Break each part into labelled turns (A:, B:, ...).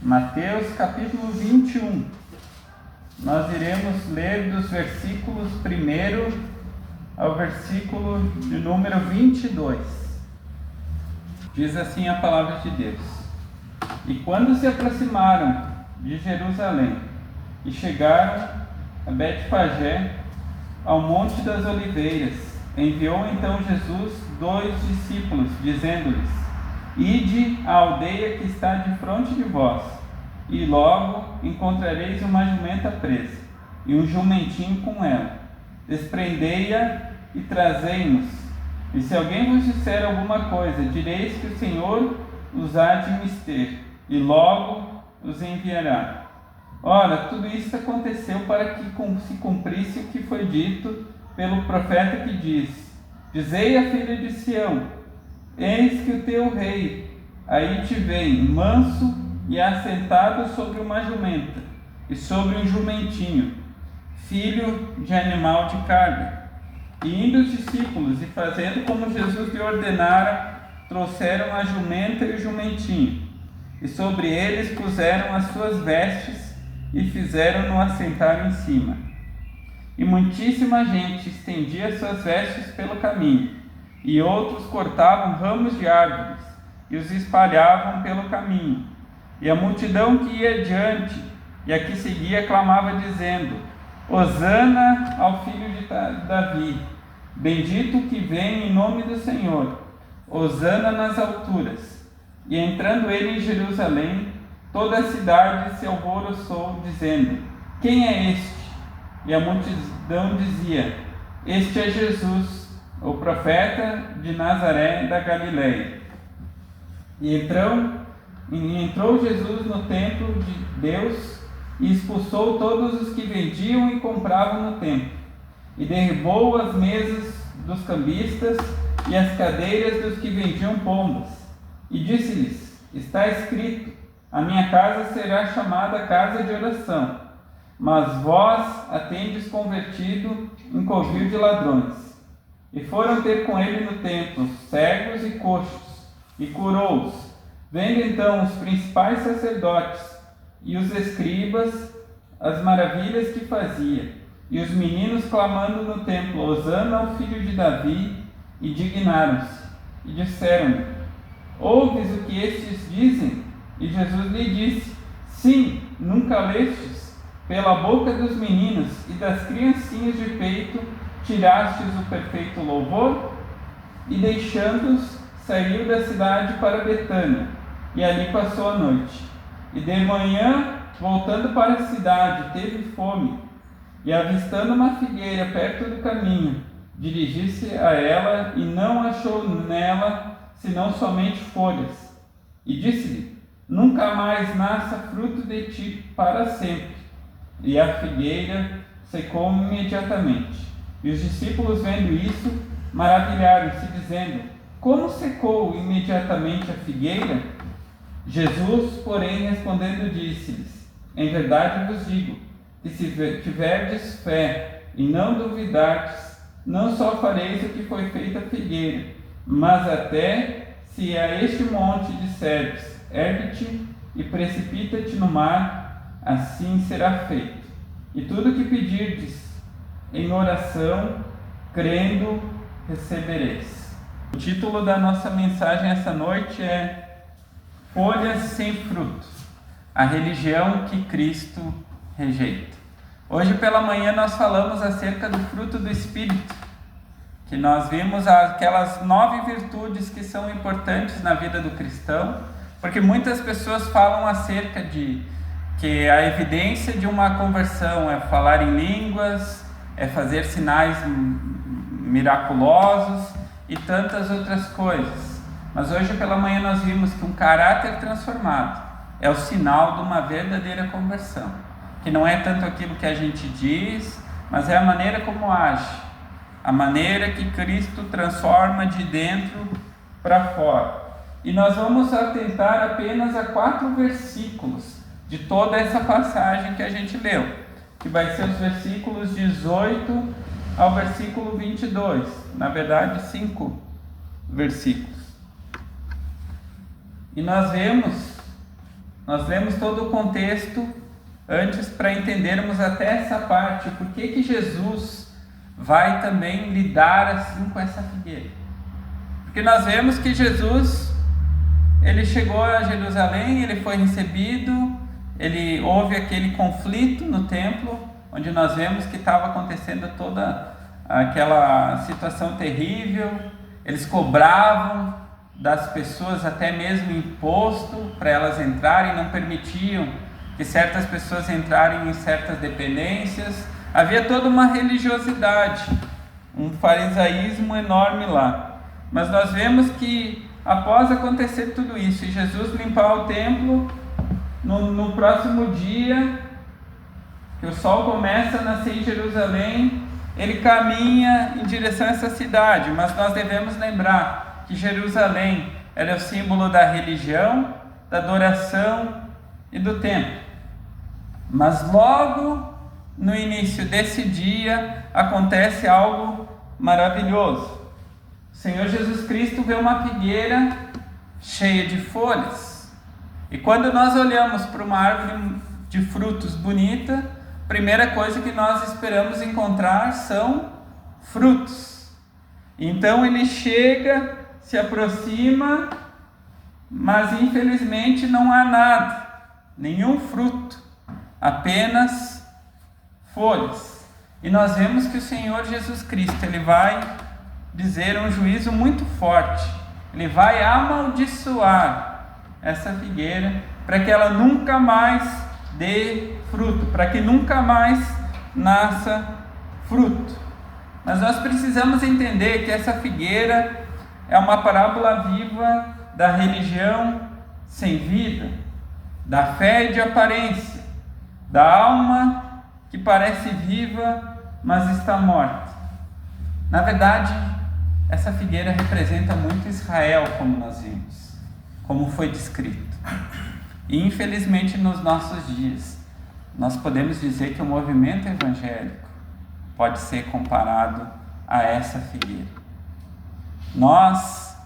A: Mateus capítulo 21. Nós iremos ler dos versículos 1 ao versículo de número 22. Diz assim a palavra de Deus: E quando se aproximaram de Jerusalém e chegaram a Betfagé, ao Monte das Oliveiras, enviou então Jesus 2 discípulos, dizendo-lhes: Ide à aldeia que está defronte de vós, e logo encontrareis uma jumenta presa, e um jumentinho com ela. Desprendei-a e trazei-nos. E se alguém vos disser alguma coisa, direis que o Senhor os há de mister, e logo os enviará. Ora, tudo isso aconteceu para que se cumprisse o que foi dito pelo profeta que diz: Dizei à filha de Sião: Eis que o teu rei aí te vem, manso e assentado sobre uma jumenta, e sobre um jumentinho, filho de animal de carga. E indo os discípulos, e fazendo como Jesus lhe ordenara, trouxeram a jumenta e o jumentinho, e sobre eles puseram as suas vestes, e fizeram-no assentar em cima. E muitíssima gente estendia suas vestes pelo caminho, e outros cortavam ramos de árvores, e os espalhavam pelo caminho. E a multidão que ia adiante, e a que seguia, clamava, dizendo: Hosana ao filho de Davi, bendito que vem em nome do Senhor, Hosana nas alturas. E entrando ele em Jerusalém, toda a cidade se alvoroçou, dizendo: Quem é este? E a multidão dizia: Este é Jesus, o profeta de Nazaré da Galileia. E entrou Jesus no templo de Deus e expulsou todos os que vendiam e compravam no templo, e derribou as mesas dos cambistas e as cadeiras dos que vendiam pombas, e disse-lhes: Está escrito: A minha casa será chamada casa de oração, mas vós a tendes convertido em covil de ladrões. E foram ter com ele no templo cegos e coxos, e curou-os. Vendo então os principais sacerdotes e os escribas as maravilhas que fazia, e os meninos clamando no templo: Hosana ao filho de Davi, indignaram-se, e disseram-lhe: Ouves o que estes dizem? E Jesus lhe disse: Sim, nunca lestes? Pela boca dos meninos e das criancinhas de peito tirastes o perfeito louvor? E deixando-os, saiu da cidade para Betânia, e ali passou a noite. E de manhã, voltando para a cidade, teve fome, e avistando uma figueira perto do caminho, dirigiu-se a ela, e não achou nela senão somente folhas. E disse-lhe: Nunca mais nasça fruto de ti para sempre. E a figueira secou imediatamente. E os discípulos, vendo isso, maravilharam-se, dizendo: Como secou imediatamente a figueira? Jesus, porém, respondendo, disse-lhes: Em verdade vos digo, que se tiverdes fé e não duvidardes, não só fareis o que foi feito à figueira, mas até se a este monte disserdes: Ergue-te e precipita-te no mar, assim será feito. E tudo o que pedirdes em oração, crendo, recebereis. O título da nossa mensagem essa noite é Folhas sem fruto, a religião que Cristo rejeita. Hoje pela manhã nós falamos acerca do fruto do Espírito, que nós vimos aquelas 9 virtudes que são importantes na vida do cristão, porque muitas pessoas falam acerca de que a evidência de uma conversão é falar em línguas, é fazer sinais miraculosos e tantas outras coisas. Mas hoje pela manhã nós vimos que um caráter transformado é o sinal de uma verdadeira conversão, que não é tanto aquilo que a gente diz, mas é a maneira como age, a maneira que Cristo transforma de dentro para fora. E nós vamos atentar apenas a 4 versículos de toda essa passagem que a gente leu, que vai ser os versículos 18 ao versículo 22, na verdade 5 versículos. E nós vemos Nós lemos todo o contexto antes para entendermos até essa parte, por que Jesus vai também lidar assim com essa figueira. Porque nós vemos que Jesus, ele chegou a Jerusalém, ele foi recebido, houve aquele conflito no templo, onde nós vemos que estava acontecendo toda aquela situação terrível. Eles cobravam das pessoas até mesmo imposto para elas entrarem, não permitiam que certas pessoas entrarem em certas dependências. Havia toda uma religiosidade, um farisaísmo enorme lá. Mas nós vemos que após acontecer tudo isso e Jesus limpar o templo, no próximo dia, que o sol começa a nascer em Jerusalém, ele caminha em direção a essa cidade. Mas nós devemos lembrar que Jerusalém era o símbolo da religião, da adoração e do templo. Mas logo no início desse dia acontece algo maravilhoso. O Senhor Jesus Cristo vê uma figueira cheia de folhas. E quando nós olhamos para uma árvore de frutos bonita, a primeira coisa que nós esperamos encontrar são frutos. Então ele chega, se aproxima, mas infelizmente não há nada, nenhum fruto, apenas folhas. E nós vemos que o Senhor Jesus Cristo, ele vai dizer um juízo muito forte. Ele vai amaldiçoar essa figueira para que ela nunca mais dê fruto, para que nunca mais nasça fruto. Mas nós precisamos entender que essa figueira é uma parábola viva da religião sem vida, da fé de aparência, da alma que parece viva, mas está morta. Na verdade, essa figueira representa muito Israel, como nós vimos, como foi descrito. E infelizmente nos nossos dias, nós podemos dizer que o movimento evangélico pode ser comparado a essa figueira. Nós,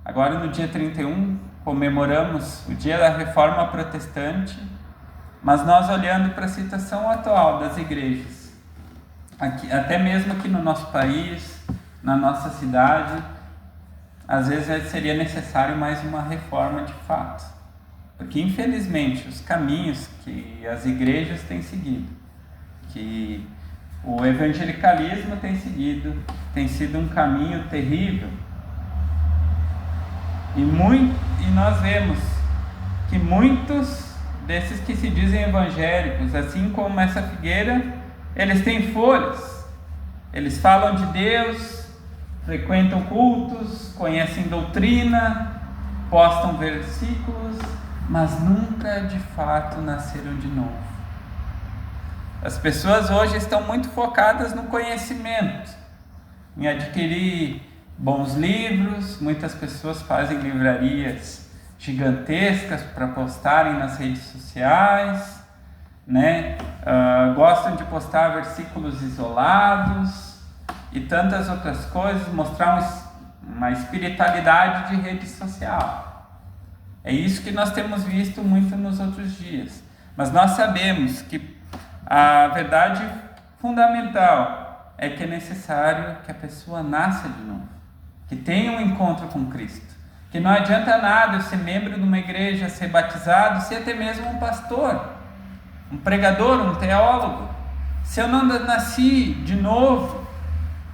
A: agora no dia 31, comemoramos o dia da Reforma Protestante, mas nós olhando para a situação atual das igrejas, aqui, até mesmo aqui no nosso país, na nossa cidade, às vezes seria necessário mais uma reforma de fato, porque infelizmente os caminhos que as igrejas têm seguido, que o evangelicalismo tem seguido, tem sido um caminho terrível. E nós vemos que muitos desses que se dizem evangélicos, assim como essa figueira, eles têm folhas, eles falam de Deus, frequentam cultos, conhecem doutrina, postam versículos, mas nunca de fato nasceram de novo. As pessoas hoje estão muito focadas no conhecimento, em adquirir bons livros. Muitas pessoas fazem livrarias gigantescas para postarem nas redes sociais, né? Gostam de postar versículos isolados e tantas outras coisas, mostrar uma espiritualidade de rede social. É isso que nós temos visto muito nos outros dias. Mas nós sabemos que a verdade fundamental é que é necessário que a pessoa nasça de novo, que tenha um encontro com Cristo, que não adianta nada eu ser membro de uma igreja, ser batizado, ser até mesmo um pastor, um pregador, um teólogo. Se eu não nasci de novo,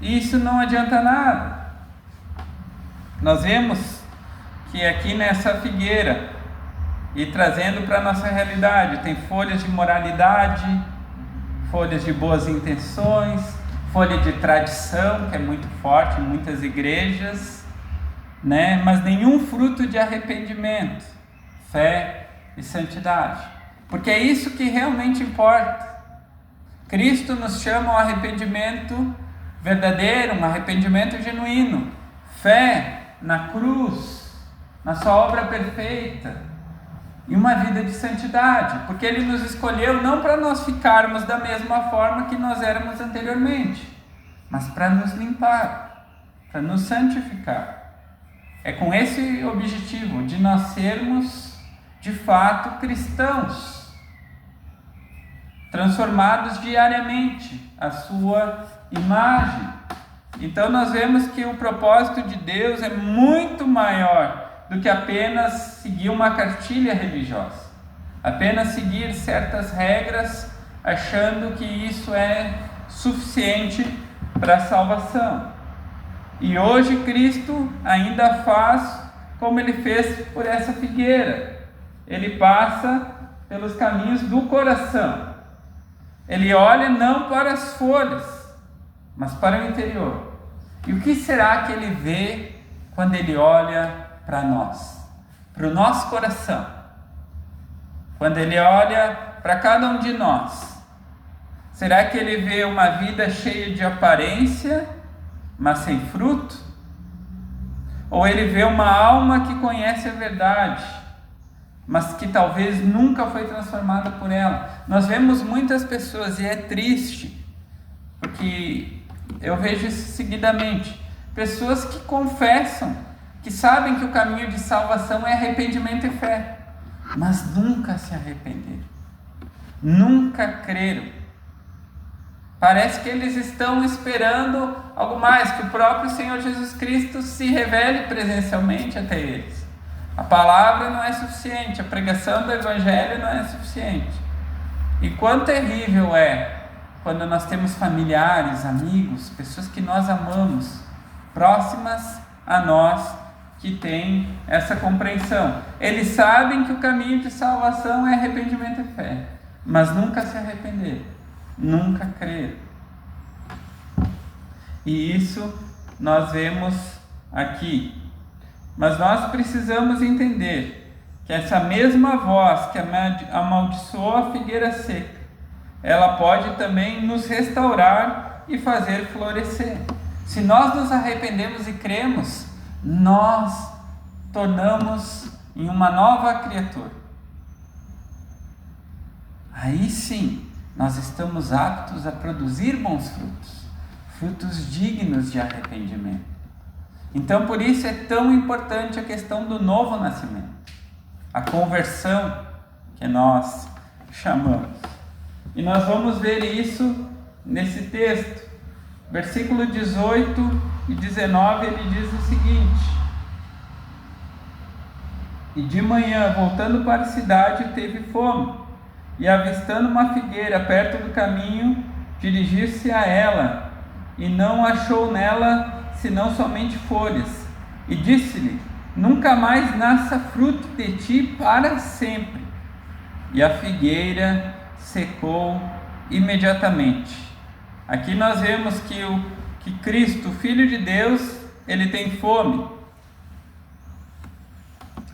A: isso não adianta nada. Nós vemos que aqui nessa figueira, e trazendo para a nossa realidade, tem folhas de moralidade, folhas de boas intenções, folha de tradição, que é muito forte em muitas igrejas, né? Mas nenhum fruto de arrependimento, fé e santidade, porque é isso que realmente importa. Cristo nos chama ao arrependimento verdadeiro, um arrependimento genuíno, fé na cruz, na sua obra perfeita, e uma vida de santidade, porque Ele nos escolheu não para nós ficarmos da mesma forma que nós éramos anteriormente, mas para nos limpar, para nos santificar. É com esse objetivo de nós sermos de fato cristãos, transformados diariamente à sua imagem. Então nós vemos que o propósito de Deus é muito maior do que apenas seguir uma cartilha religiosa, apenas seguir certas regras, achando que isso é suficiente para a salvação. E hoje Cristo ainda faz como Ele fez por essa figueira. Ele passa pelos caminhos do coração. Ele olha não para as folhas, mas para o interior. E o que será que Ele vê quando Ele olha para nós? Para o nosso coração. Quando Ele olha para cada um de nós. Será que Ele vê uma vida cheia de aparência, mas sem fruto? Ou Ele vê uma alma que conhece a verdade, mas que talvez nunca foi transformada por ela? Nós vemos muitas pessoas, e é triste, porque eu vejo isso seguidamente, pessoas que confessam, que sabem que o caminho de salvação é arrependimento e fé, mas nunca se arrependeram, nunca creram. Parece que eles estão esperando algo mais, que o próprio Senhor Jesus Cristo se revele presencialmente até eles. A palavra não é suficiente, a pregação do Evangelho não é suficiente. E quão terrível é quando nós temos familiares, amigos, pessoas que nós amamos, próximas a nós, que têm essa compreensão. Eles sabem que o caminho de salvação é arrependimento e fé, mas nunca se arrependeram, nunca creram. E isso nós vemos aqui. Mas nós precisamos entender que essa mesma voz que amaldiçoou a figueira seca, ela pode também nos restaurar e fazer florescer. Se nós nos arrependemos e cremos, nós tornamos em uma nova criatura. Aí sim, nós estamos aptos a produzir bons frutos, frutos dignos de arrependimento. Então, por isso é tão importante a questão do novo nascimento, a conversão que nós chamamos. E nós vamos ver isso nesse texto. Versículo 18 e 19, ele diz o seguinte: E de manhã, voltando para a cidade, teve fome, e avistando uma figueira perto do caminho, dirigir-se a ela, e não achou nela senão somente folhas. E disse-lhe: Nunca mais nasça fruto de ti para sempre. E a figueira secou imediatamente. Aqui nós vemos que Cristo, Filho de Deus, ele tem fome.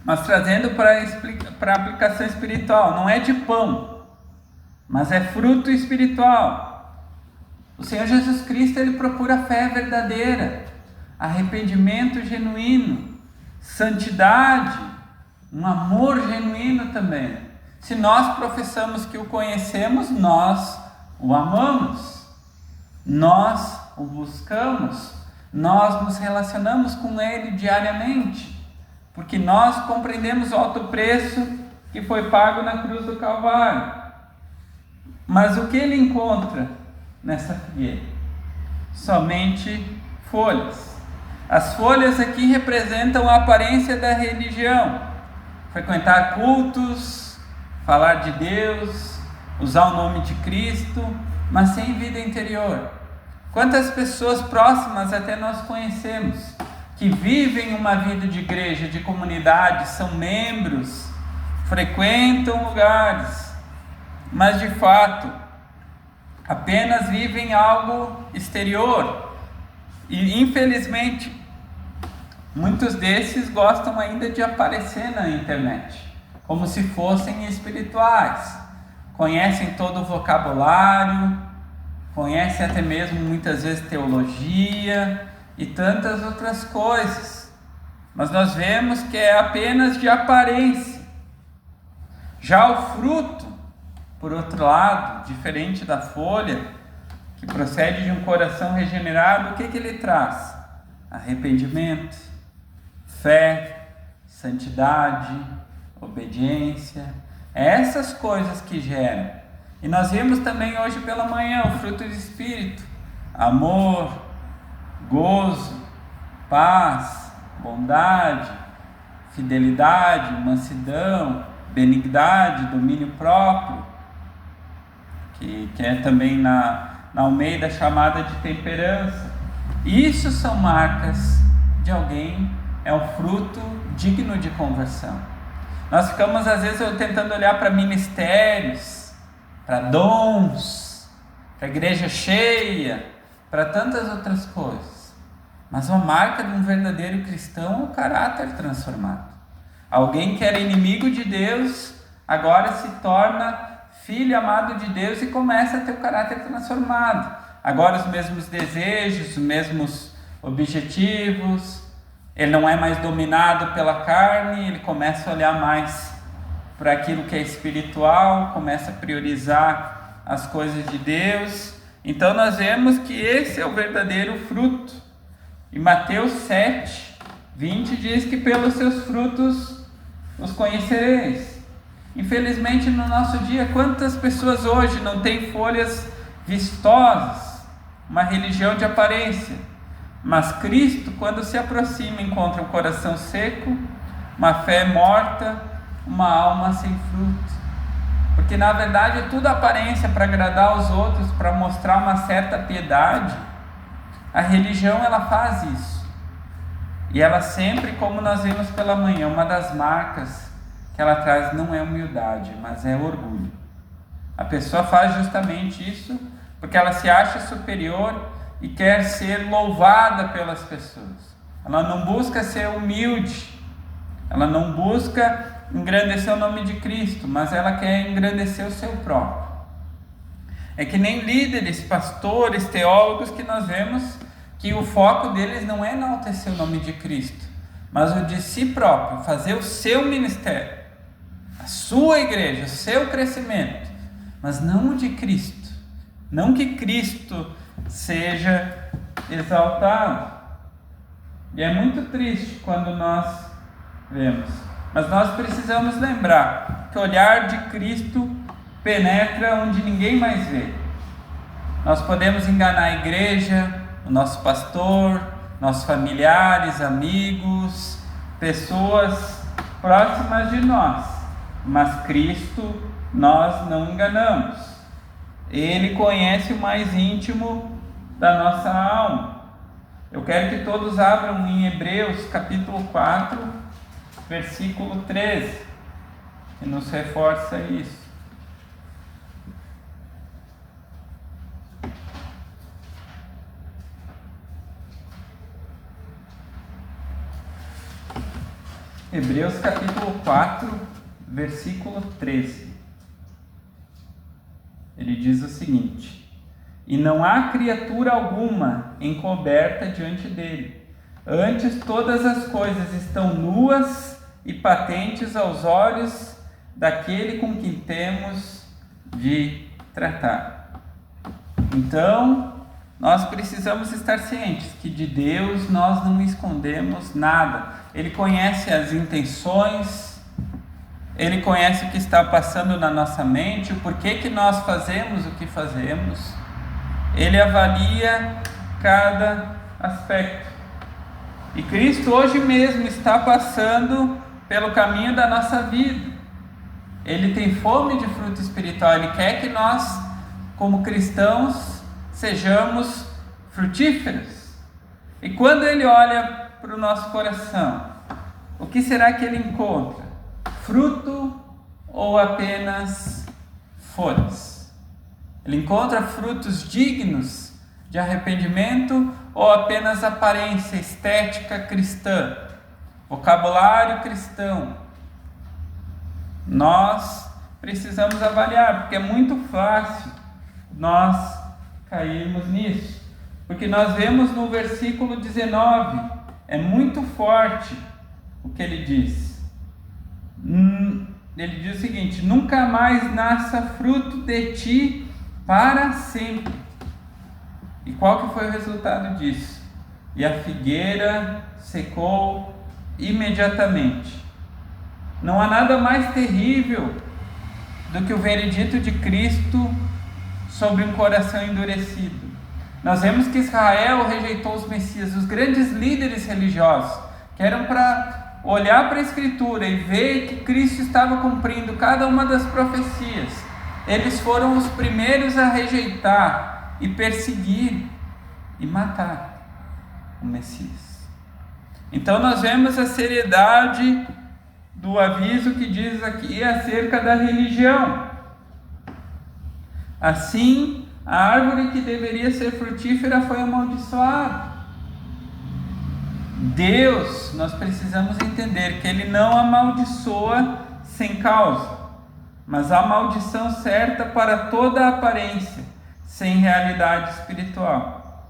A: Mas trazendo para a aplicação espiritual, não é de pão, mas é fruto espiritual. O Senhor Jesus Cristo, ele procura fé verdadeira, arrependimento genuíno, santidade, um amor genuíno também. Se nós professamos que o conhecemos, nós o amamos, nós o buscamos, nós nos relacionamos com Ele diariamente, porque nós compreendemos o alto preço que foi pago na cruz do Calvário. Mas o que ele encontra nessa figueira? Somente folhas. As folhas aqui representam a aparência da religião, frequentar cultos, falar de Deus, usar o nome de Cristo, mas sem vida interior. Quantas pessoas próximas até nós conhecemos, que vivem uma vida de igreja, de comunidade, são membros, frequentam lugares, mas de fato apenas vivem algo exterior. E infelizmente muitos desses gostam ainda de aparecer na internet, como se fossem espirituais, conhecem todo o vocabulário, conhecem até mesmo muitas vezes teologia e tantas outras coisas, mas nós vemos que é apenas de aparência. Já o fruto, por outro lado, diferente da folha, que procede de um coração regenerado, o que ele traz? Arrependimento, fé, santidade, obediência. É essas coisas que geram. E nós vimos também hoje pela manhã o fruto do Espírito: amor, gozo, paz, bondade, fidelidade, mansidão, benignidade, domínio próprio, que é também na Almeida chamada de temperança. Isso são marcas de alguém, é um fruto digno de conversão. Nós ficamos às vezes tentando olhar para ministérios, para dons, para igreja cheia, para tantas outras coisas. Mas uma marca de um verdadeiro cristão é o caráter transformado. Alguém que era inimigo de Deus, agora se torna filho amado de Deus e começa a ter o caráter transformado. Agora os mesmos desejos, os mesmos objetivos. Ele não é mais dominado pela carne, ele começa a olhar mais para aquilo que é espiritual, começa a priorizar as coisas de Deus. Então nós vemos que esse é o verdadeiro fruto. E Mateus 7, 20 diz que pelos seus frutos os conhecereis. Infelizmente no nosso dia, quantas pessoas hoje não têm folhas vistosas, uma religião de aparência, mas Cristo, quando se aproxima, encontra um coração seco, uma fé morta, uma alma sem fruto. Porque na verdade é tudo aparência para agradar os outros, para mostrar uma certa piedade. A religião ela faz isso. E ela sempre, como nós vimos pela manhã, uma das marcas que ela traz não é humildade, mas é orgulho. A pessoa faz justamente isso porque ela se acha superior e quer ser louvada pelas pessoas. Ela não busca ser humilde, ela não busca engrandecer o nome de Cristo, mas ela quer engrandecer o seu próprio. É que nem líderes, pastores, teólogos que nós vemos que o foco deles não é enaltecer o nome de Cristo, mas o de si próprio, fazer o seu ministério, a sua igreja, o seu crescimento, mas não o de Cristo. Não que Cristo seja exaltado. E é muito triste quando nós vemos. Mas nós precisamos lembrar que o olhar de Cristo penetra onde ninguém mais vê. Nós podemos enganar a igreja, o nosso pastor, nossos familiares, amigos, pessoas próximas de nós, mas Cristo nós não enganamos. Ele conhece o mais íntimo da nossa alma. Eu quero que todos abram em Hebreus capítulo 4, versículo 13, que nos reforça isso. Hebreus capítulo 4, versículo 13. Ele diz o seguinte: e não há criatura alguma encoberta diante dele, antes todas as coisas estão nuas e patentes aos olhos daquele com quem temos de tratar. Então, nós precisamos estar cientes que de Deus nós não escondemos nada. Ele conhece as intenções, Ele conhece o que está passando na nossa mente, o porquê que nós fazemos o que fazemos. Ele avalia cada aspecto. E Cristo hoje mesmo está passando pelo caminho da nossa vida. Ele tem fome de fruto espiritual. Ele quer que nós, como cristãos, sejamos frutíferos. E quando Ele olha para o nosso coração, o que será que Ele encontra? Fruto ou apenas folhas? Ele encontra frutos dignos de arrependimento ou apenas aparência estética cristã, vocabulário cristão? Nós precisamos avaliar, porque é muito fácil nós cairmos nisso. Porque nós vemos no versículo 19, é muito forte o que ele diz. Ele diz o seguinte: nunca mais nasça fruto de ti para sempre. E qual que foi o resultado disso? E a figueira secou imediatamente. Não há nada mais terrível do que o veredito de Cristo sobre um coração endurecido. Nós vemos que Israel rejeitou os Messias, os grandes líderes religiosos, que eram para olhar para a Escritura e ver que Cristo estava cumprindo cada uma das profecias. Eles foram os primeiros a rejeitar e perseguir e matar o Messias. Então nós vemos a seriedade do aviso que diz aqui acerca da religião. Assim, a árvore que deveria ser frutífera foi amaldiçoada. Deus, nós precisamos entender que Ele não amaldiçoa sem causa, mas a maldição certa para toda a aparência, sem realidade espiritual.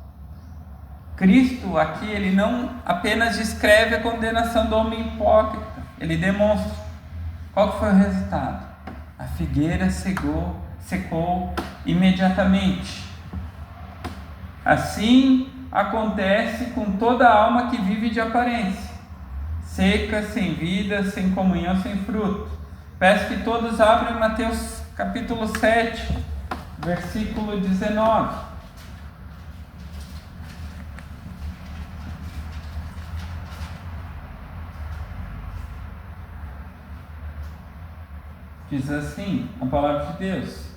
A: Cristo aqui, Ele não apenas descreve a condenação do homem hipócrita, Ele demonstra. Qual que foi o resultado? A figueira secou imediatamente. Assim acontece com toda alma que vive de aparência, seca, sem vida, sem comunhão, sem fruto. Peço que todos abram Mateus capítulo 7, versículo 19. Diz assim a palavra de Deus: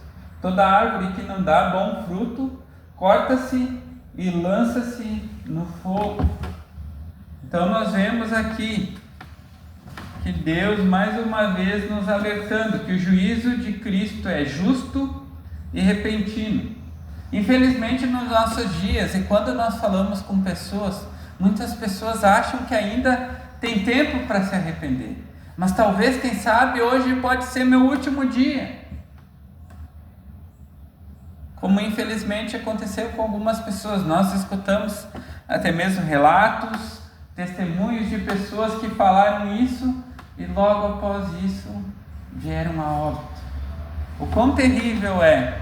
A: toda árvore que não dá bom fruto, corta-se e lança-se no fogo. Então nós vemos aqui que Deus mais uma vez nos alertando que o juízo de Cristo é justo e repentino. Infelizmente nos nossos dias, e quando nós falamos com pessoas, muitas pessoas acham que ainda tem tempo para se arrepender. Mas talvez, quem sabe, hoje pode ser meu último dia. Como infelizmente aconteceu com algumas pessoas. Nós escutamos até mesmo relatos, testemunhos de pessoas que falaram isso e logo após isso vieram a óbito. O quão terrível é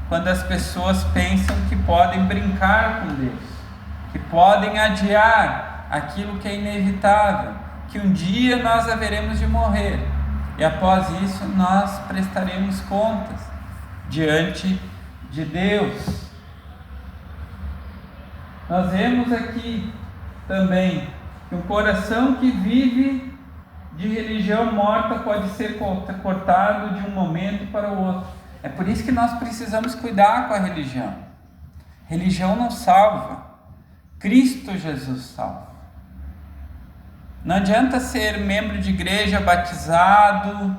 A: quando as pessoas pensam que podem brincar com Deus, que podem adiar aquilo que é inevitável, que um dia nós haveremos de morrer e após isso nós prestaremos contas diante de Deus. Nós vemos aqui também que um coração que vive de religião morta pode ser cortado de um momento para o outro. É por isso que nós precisamos cuidar com a religião. Religião não salva, Cristo Jesus salva. Não adianta ser membro de igreja, batizado,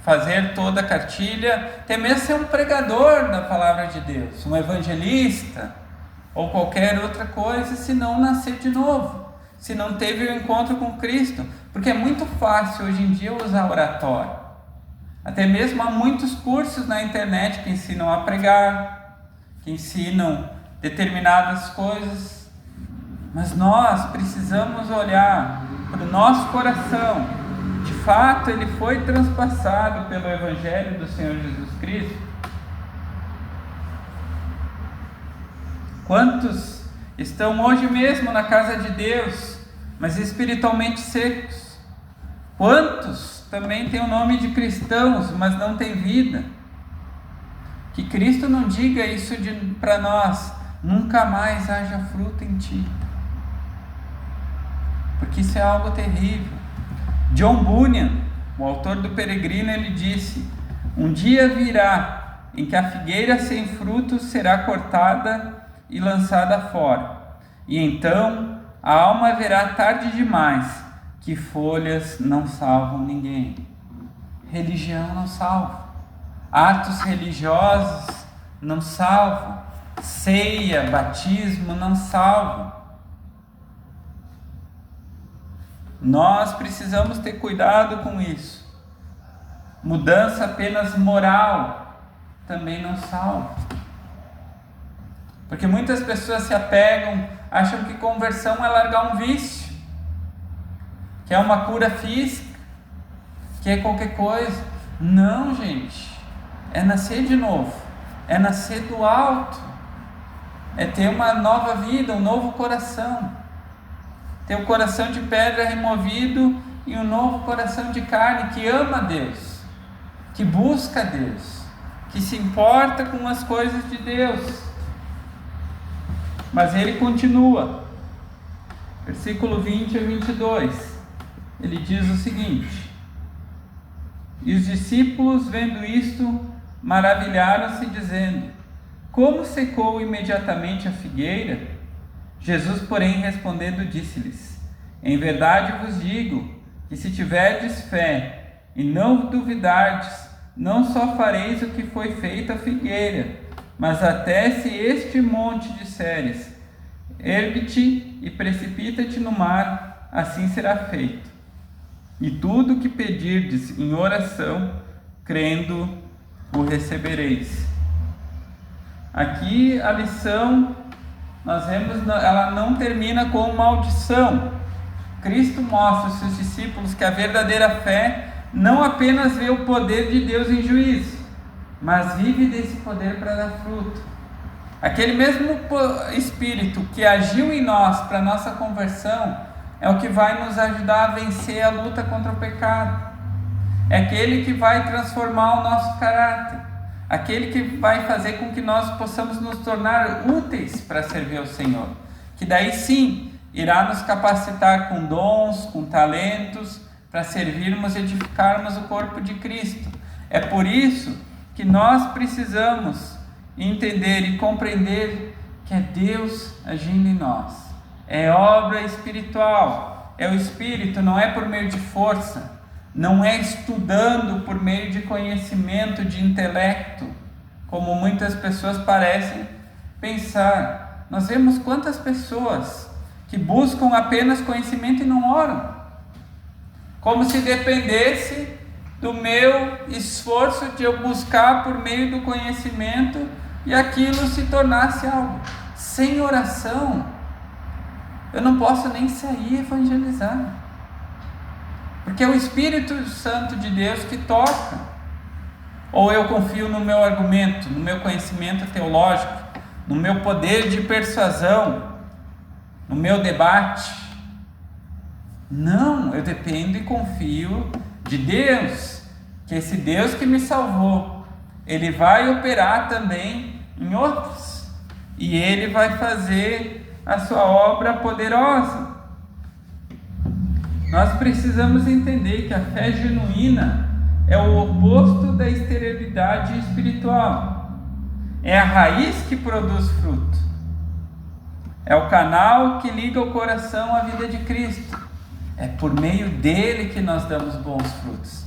A: fazer toda a cartilha, até mesmo ser um pregador da palavra de Deus, um evangelista ou qualquer outra coisa, se não nascer de novo, se não teve o encontro com Cristo. Porque é muito fácil hoje em dia usar oratório. Até mesmo há muitos cursos na internet que ensinam a pregar, que ensinam determinadas coisas. Mas nós precisamos olhar para o nosso coração. De fato, ele foi transpassado pelo Evangelho do Senhor Jesus Cristo. Quantos estão hoje mesmo na casa de Deus, mas espiritualmente secos? Quantos também têm o nome de cristãos, mas não têm vida? Que Cristo não diga isso para nós: nunca mais haja fruto em ti. Porque isso é algo terrível. John Bunyan, o autor do Peregrino, ele disse: um dia virá em que a figueira sem frutos será cortada e lançada fora, e então a alma verá tarde demais que folhas não salvam ninguém. Religião não salva, atos religiosos não salvam, ceia, batismo não salvam. Nós precisamos ter cuidado com isso. Mudança apenas moral também não salva. Porque muitas pessoas se apegam, acham que conversão é largar um vício, que é uma cura física, que é qualquer coisa. Não, gente. É nascer de novo. É nascer do alto. É ter uma nova vida, um novo coração. Ter o coração de pedra removido e um novo coração de carne que ama Deus, que busca Deus, que se importa com as coisas de Deus. Mas ele continua, versículo 20 a 22, ele diz o seguinte: e os discípulos, vendo isto, maravilharam-se, dizendo: como secou imediatamente a figueira? Jesus, porém, respondendo, disse-lhes: em verdade vos digo, que se tiverdes fé e não duvidardes, não só fareis o que foi feito à figueira, mas até se este monte disseres: ergue-te e precipita-te no mar, assim será feito. E tudo o que pedirdes em oração, crendo, o recebereis. Aqui a lição, nós vemos, ela não termina com maldição. Cristo mostra aos seus discípulos que a verdadeira fé não apenas vê o poder de Deus em juízo, mas vive desse poder para dar fruto. Aquele mesmo Espírito que agiu em nós para a nossa conversão é o que vai nos ajudar a vencer a luta contra o pecado. É aquele que vai transformar o nosso caráter, aquele que vai fazer com que nós possamos nos tornar úteis para servir ao Senhor, que daí sim irá nos capacitar com dons, com talentos, para servirmos e edificarmos o corpo de Cristo. É por isso que nós precisamos entender e compreender que é Deus agindo em nós. É obra espiritual, é o Espírito, não é por meio de força, não é estudando por meio de conhecimento, de intelecto, como muitas pessoas parecem pensar. Nós vemos quantas pessoas que buscam apenas conhecimento e não oram, como se dependesse do meu esforço de eu buscar por meio do conhecimento e aquilo se tornasse algo. Sem oração, eu não posso nem sair evangelizar, porque é o Espírito Santo de Deus que toca. Ou eu confio no meu argumento, no meu conhecimento teológico, no meu poder de persuasão, no meu debate. Não, eu dependo e confio de Deus, que esse Deus que me salvou, Ele vai operar também em outros, e Ele vai fazer a sua obra poderosa. Nós precisamos entender que a fé genuína é o oposto da esterilidade espiritual. É a raiz que produz fruto. É o canal que liga o coração à vida de Cristo. É por meio dele que nós damos bons frutos.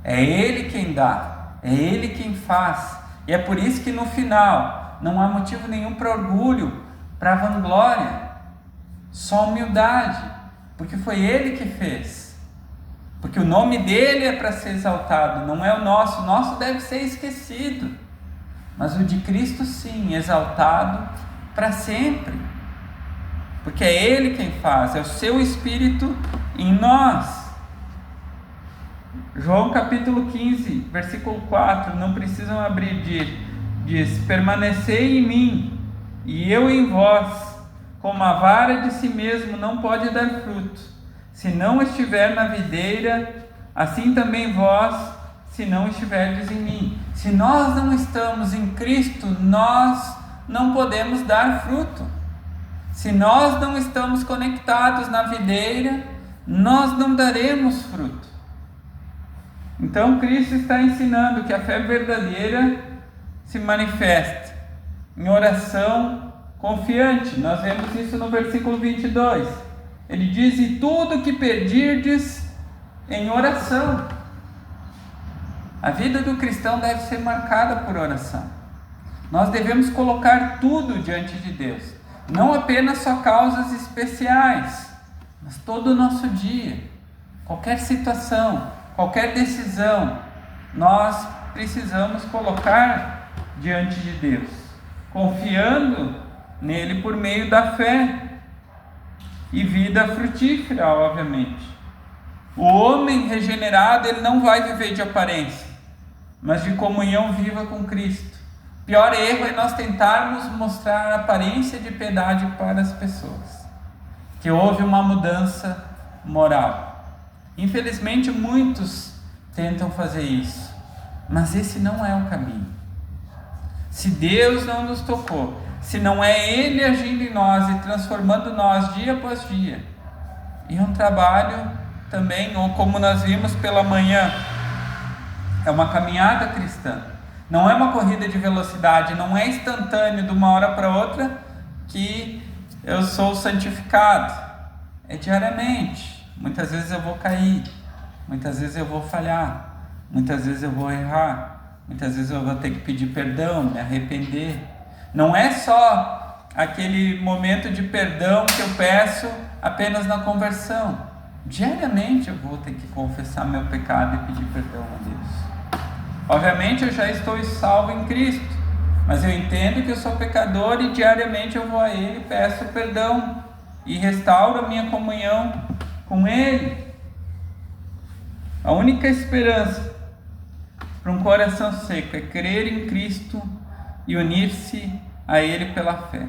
A: É Ele quem dá, é Ele quem faz. E é por isso que no final não há motivo nenhum para orgulho, para vanglória, só humildade, porque foi Ele que fez. Porque o nome dele é para ser exaltado, não é o nosso deve ser esquecido, mas o de Cristo sim, exaltado para sempre, porque é Ele quem faz, é o seu Espírito em nós. João capítulo 15, versículo 4, não precisam abrir, diz: permanecei em mim, e eu em vós, como a vara de si mesmo não pode dar fruto, se não estiver na videira, assim também vós, se não estiverdes em mim. Se nós não estamos em Cristo, nós não podemos dar fruto. Se nós não estamos conectados na videira, nós não daremos fruto. Então Cristo está ensinando que a fé verdadeira se manifesta em oração confiante. Nós vemos isso no versículo 22. Ele diz: e tudo que pedirdes em oração. A vida do cristão deve ser marcada por oração. Nós devemos colocar tudo diante de Deus, não apenas só causas especiais, mas todo o nosso dia, qualquer situação, qualquer decisão, nós precisamos colocar diante de Deus, confiando nele por meio da fé e vida frutífera, obviamente. O homem regenerado, ele não vai viver de aparência, mas de comunhão viva com Cristo. O pior erro é nós tentarmos mostrar a aparência de piedade para as pessoas, que houve uma mudança moral. Infelizmente muitos tentam fazer isso, mas esse não é o caminho. Se Deus não nos tocou, se não é Ele agindo em nós e transformando nós dia após dia, e é um trabalho também, ou como nós vimos pela manhã, é uma caminhada cristã, não é uma corrida de velocidade, não é instantâneo de uma hora para outra que eu sou santificado, é diariamente. Muitas vezes eu vou cair, muitas vezes eu vou falhar, muitas vezes eu vou errar, muitas vezes eu vou ter que pedir perdão, me arrepender. Não é só aquele momento de perdão que eu peço apenas na conversão. Diariamente eu vou ter que confessar meu pecado e pedir perdão a Deus. Obviamente eu já estou salvo em Cristo, mas eu entendo que eu sou pecador e diariamente eu vou a Ele, peço perdão e restauro a minha comunhão com Ele. A única esperança para um coração seco é crer em Cristo e unir-se a Ele pela fé.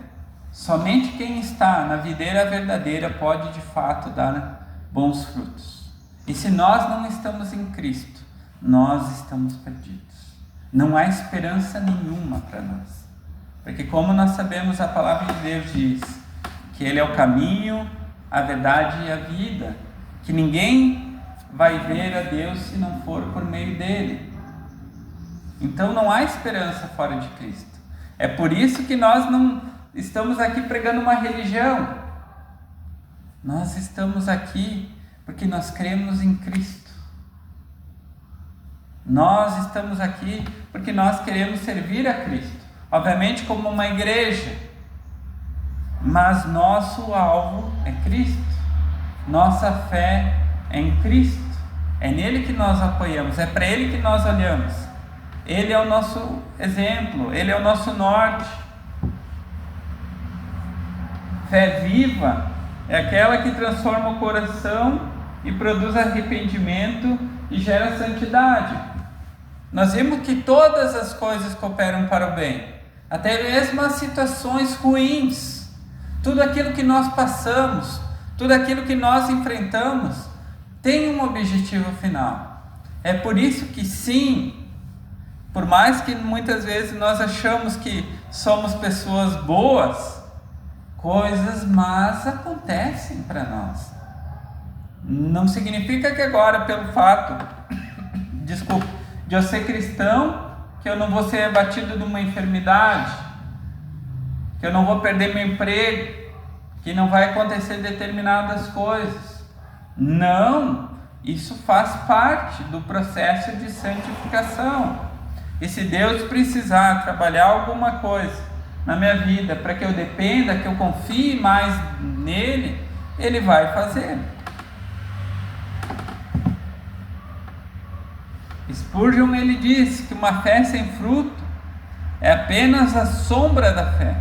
A: Somente quem está na videira verdadeira pode de fato dar bons frutos. E se nós não estamos em Cristo, nós estamos perdidos. Não há esperança nenhuma para nós. Porque como nós sabemos, a palavra de Deus diz que Ele é o caminho, a verdade e a vida. Que ninguém vai ver a Deus se não for por meio dEle. Então não há esperança fora de Cristo. É por isso que nós não estamos aqui pregando uma religião. Nós estamos aqui porque nós cremos em Cristo. Nós estamos aqui porque nós queremos servir a Cristo. Obviamente como uma igreja. Mas nosso alvo é Cristo. Nossa fé é em Cristo. É nele que nós apoiamos. É para Ele que nós olhamos. Ele é o nosso exemplo. Ele é o nosso norte. Fé viva é aquela que transforma o coração e produz arrependimento e gera santidade. Nós vimos que todas as coisas cooperam para o bem, até mesmo as situações ruins, tudo aquilo que nós passamos, tudo aquilo que nós enfrentamos, tem um objetivo final. É por isso que sim, por mais que muitas vezes nós achamos que somos pessoas boas, coisas más acontecem para nós. Não significa que agora, pelo fato, de eu ser cristão, que eu não vou ser abatido de uma enfermidade, que eu não vou perder meu emprego, que não vai acontecer determinadas coisas. Não, isso faz parte do processo de santificação. E se Deus precisar trabalhar alguma coisa na minha vida para que eu dependa, que eu confie mais nele, Ele vai fazer. Spurgeon, ele disse que uma fé sem fruto é apenas a sombra da fé,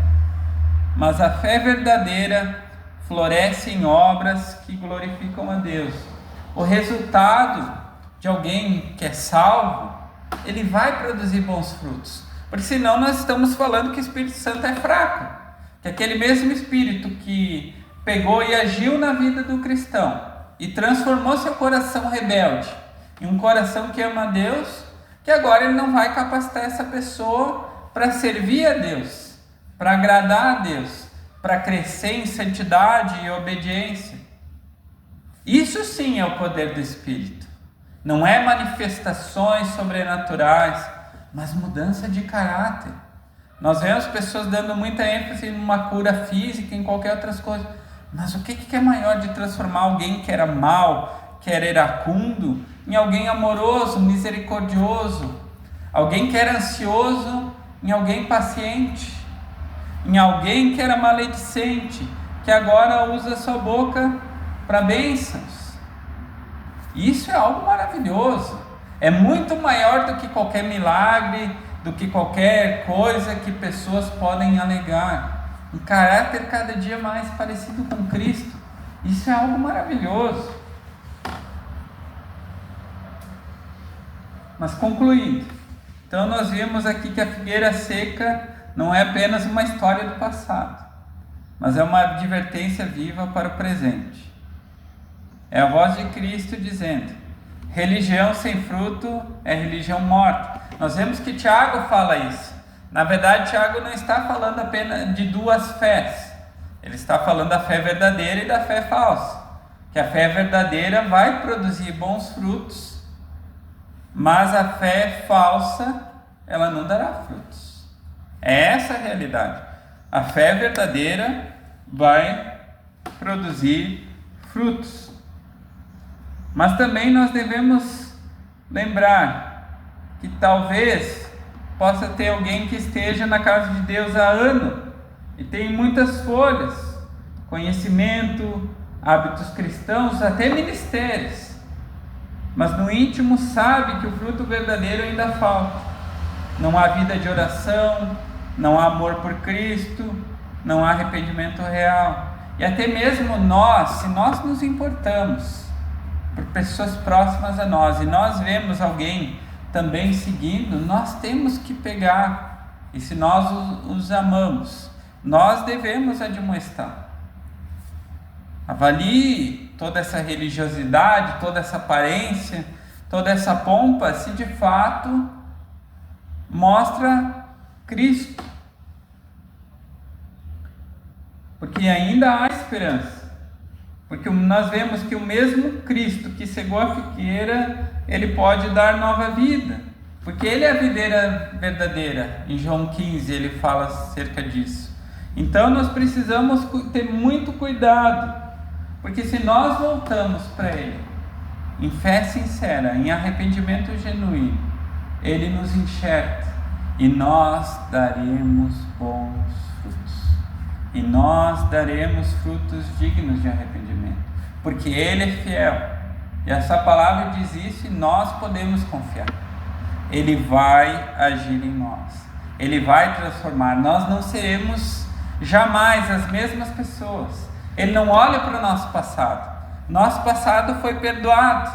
A: mas a fé verdadeira floresce em obras que glorificam a Deus. O resultado de alguém que é salvo, ele vai produzir bons frutos, porque senão nós estamos falando que o Espírito Santo é fraco, que aquele mesmo Espírito que pegou e agiu na vida do cristão e transformou seu coração rebelde em um coração que ama a Deus, que agora ele não vai capacitar essa pessoa para servir a Deus, para agradar a Deus, para crescer em santidade e obediência. Isso sim é o poder do Espírito. Não é manifestações sobrenaturais, mas mudança de caráter. Nós vemos pessoas dando muita ênfase numa cura física, em qualquer outras coisas. Mas o que é maior de transformar alguém que era mau, que era iracundo, em alguém amoroso, misericordioso? Alguém que era ansioso, em alguém paciente? Em alguém que era maledicente, que agora usa sua boca para bênçãos? Isso é algo maravilhoso. É muito maior do que qualquer milagre, do que qualquer coisa que pessoas podem alegar. Um caráter cada dia mais parecido com Cristo. Isso é algo maravilhoso. Mas concluindo, então nós vimos aqui que a figueira seca não é apenas uma história do passado, mas é uma advertência viva para o presente. É a voz de Cristo dizendo: religião sem fruto é religião morta. Nós vemos que Tiago fala isso. Na verdade, Tiago não está falando apenas de duas fés. Ele está falando da fé verdadeira e da fé falsa. Que a fé verdadeira vai produzir bons frutos, mas a fé falsa, ela não dará frutos. É essa a realidade. A fé verdadeira vai produzir frutos. Mas também nós devemos lembrar que talvez possa ter alguém que esteja na casa de Deus há anos e tem muitas folhas, conhecimento, hábitos cristãos, até ministérios, mas no íntimo sabe que o fruto verdadeiro ainda falta. Não há vida de oração, não há amor por Cristo, não há arrependimento real. E até mesmo nós, se nós nos importamos por pessoas próximas a nós e nós vemos alguém também seguindo, nós temos que pegar, e se nós os amamos, nós devemos admoestar. Avalie toda essa religiosidade, toda essa aparência, toda essa pompa, se de fato mostra Cristo. Porque ainda há esperança. Porque nós vemos que o mesmo Cristo que cegou a figueira, Ele pode dar nova vida. Porque Ele é a videira verdadeira. Em João 15 Ele fala acerca disso. Então nós precisamos ter muito cuidado. Porque se nós voltamos para Ele, em fé sincera, em arrependimento genuíno, Ele nos enxerga e nós daremos bons frutos. E nós daremos frutos dignos de arrependimento, porque Ele é fiel. E essa palavra diz isso e nós podemos confiar. Ele vai agir em nós. Ele vai transformar. Nós não seremos jamais as mesmas pessoas. Ele não olha para o nosso passado. Nosso passado foi perdoado.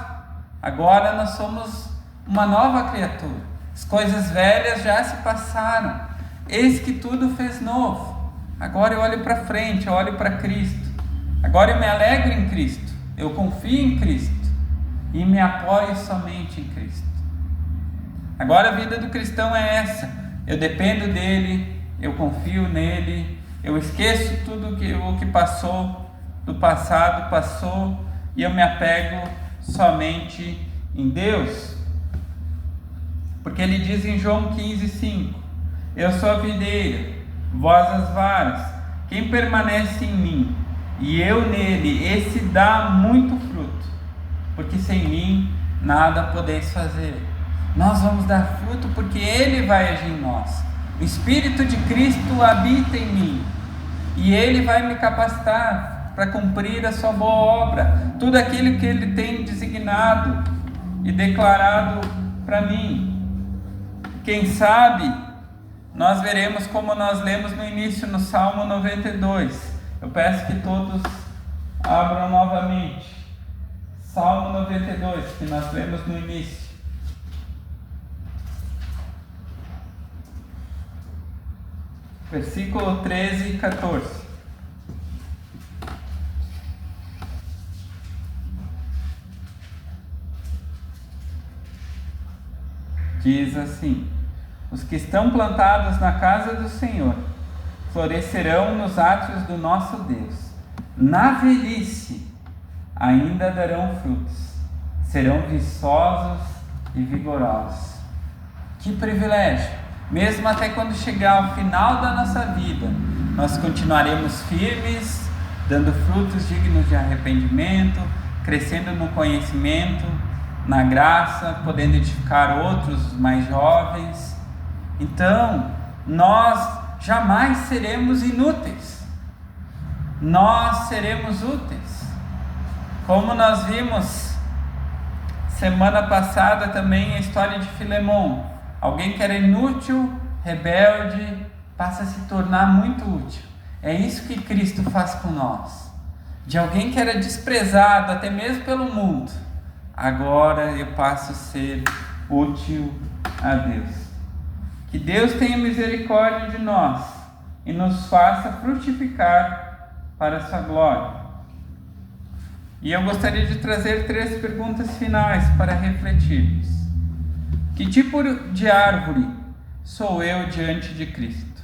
A: Agora nós somos uma nova criatura. As coisas velhas já se passaram. Eis que tudo fez novo. Agora eu olho para frente, eu olho para Cristo. Agora eu me alegro em Cristo. Eu confio em Cristo. E me apoio somente em Cristo. Agora a vida do cristão é essa. Eu dependo dEle, eu confio nele. Eu esqueço tudo o que passou, do passado passou, e eu me apego somente em Deus. Porque Ele diz em João 15:5: eu sou a videira, vós as varas. Quem permanece em mim e eu nele, esse dá muito fruto, porque sem mim nada podeis fazer. Nós vamos dar fruto porque Ele vai agir em nós. O Espírito de Cristo habita em mim e Ele vai me capacitar para cumprir a sua boa obra, tudo aquilo que Ele tem designado e declarado para mim. Quem sabe nós veremos como nós lemos no início no Salmo 92. Eu peço que todos abram novamente Salmo 92, que nós lemos no início. Versículo 13 e 14. Diz assim: os que estão plantados na casa do Senhor florescerão nos átrios do nosso Deus. Na velhice ainda darão frutos, serão viçosos e vigorosos. Que privilégio! Mesmo até quando chegar ao final da nossa vida, nós continuaremos firmes, dando frutos dignos de arrependimento, crescendo no conhecimento, na graça, podendo edificar outros mais jovens. Então, nós jamais seremos inúteis. Nós seremos úteis. Como nós vimos semana passada também a história de Filemon. Alguém que era inútil, rebelde, passa a se tornar muito útil. É isso que Cristo faz com nós. De alguém que era desprezado até mesmo pelo mundo, agora eu passo a ser útil a Deus. Que Deus tenha misericórdia de nós e nos faça frutificar para a sua glória. E eu gostaria de trazer 3 perguntas finais para refletirmos. Que tipo de árvore sou eu diante de Cristo?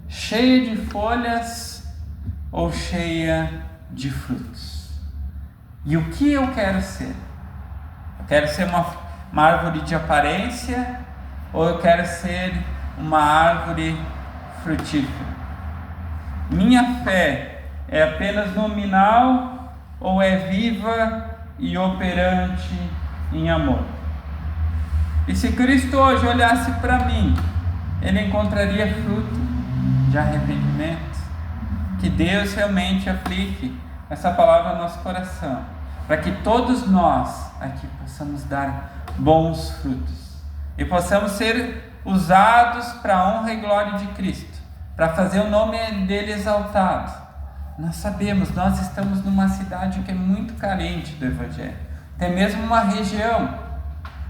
A: Cheia de folhas ou cheia de frutos? E o que eu quero ser? Eu quero ser uma árvore de aparência ou eu quero ser uma árvore frutífera? Minha fé é apenas nominal ou é viva e operante em amor? E se Cristo hoje olhasse para mim, Ele encontraria fruto de arrependimento? Que Deus realmente aplique essa palavra ao nosso coração, para que todos nós aqui possamos dar bons frutos e possamos ser usados para a honra e glória de Cristo, para fazer o nome dele exaltado. Nós sabemos, nós estamos numa cidade que é muito carente do Evangelho, até mesmo uma região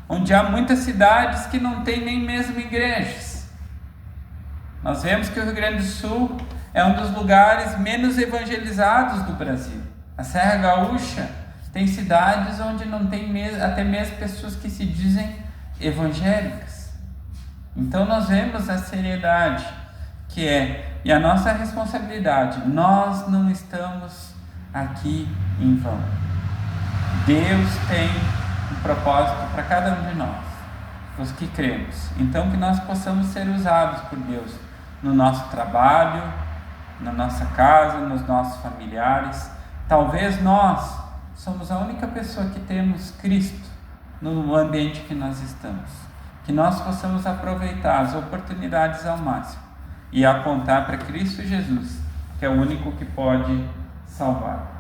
A: onde há muitas cidades que não tem nem mesmo igrejas. Nós vemos que o Rio Grande do Sul é um dos lugares menos evangelizados do Brasil. A Serra Gaúcha tem cidades onde não tem até mesmo pessoas que se dizem evangélicas. Então nós vemos a seriedade que é, e a nossa responsabilidade. Nós não estamos aqui em vão. Deus tem um propósito para cada um de nós, os que cremos. Então que nós possamos ser usados por Deus no nosso trabalho, na nossa casa, nos nossos familiares. Talvez nós somos a única pessoa que temos Cristo no ambiente que nós estamos. Que nós possamos aproveitar as oportunidades ao máximo e apontar para Cristo Jesus, que é o único que pode salvar.